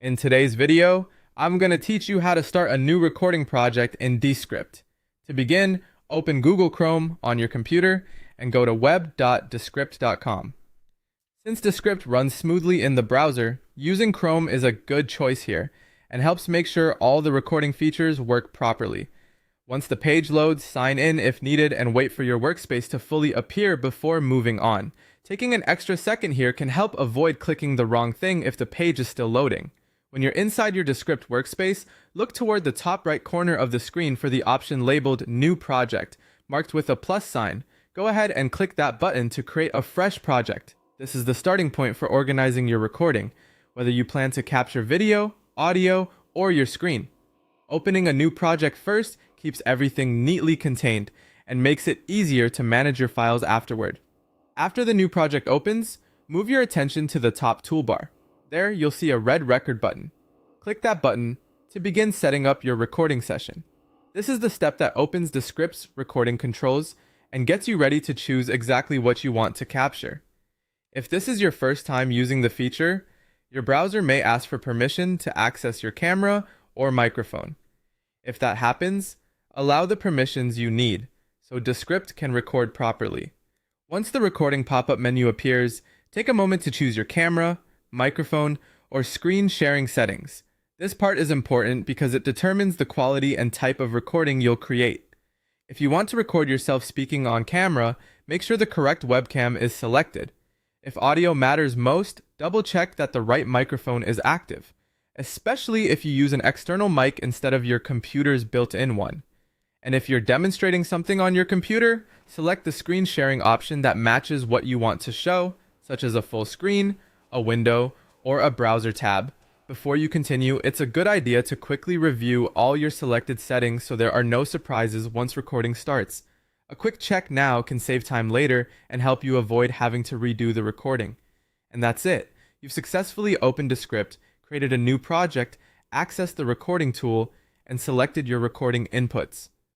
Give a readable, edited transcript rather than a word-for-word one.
In today's video, I'm going to teach you how to start a new recording project in Descript. To begin, open Google Chrome on your computer and go to web.descript.com. Since Descript runs smoothly in the browser, using Chrome is a good choice here and helps make sure all the recording features work properly. Once the page loads, sign in if needed and wait for your workspace to fully appear before moving on. Taking an extra second here can help avoid clicking the wrong thing if the page is still loading. When you're inside your Descript workspace, look toward the top right corner of the screen for the option labeled New Project, marked with a plus sign. Go ahead and click that button to create a fresh project. This is the starting point for organizing your recording, whether you plan to capture video, audio, or your screen. Opening a new project first keeps everything neatly contained and makes it easier to manage your files afterward. After the new project opens, move your attention to the top toolbar. There, you'll see a red record button. Click that button to begin setting up your recording session. This is the step that opens Descript's recording controls and gets you ready to choose exactly what you want to capture. If this is your first time using the feature, your browser may ask for permission to access your camera or microphone. If that happens, allow the permissions you need so Descript can record properly. Once the recording pop-up menu appears, take a moment to choose your camera, microphone, or screen sharing settings. This part is important because it determines the quality and type of recording you'll create. If you want to record yourself speaking on camera, make sure the correct webcam is selected. If audio matters most, double-check that the right microphone is active, especially if you use an external mic instead of your computer's built-in one. And if you're demonstrating something on your computer, select the screen sharing option that matches what you want to show, such as a full screen, a window, or a browser tab. Before you continue, it's a good idea to quickly review all your selected settings so there are no surprises once recording starts. A quick check now can save time later and help you avoid having to redo the recording. And that's it. You've successfully opened Descript, created a new project, accessed the recording tool, and selected your recording inputs.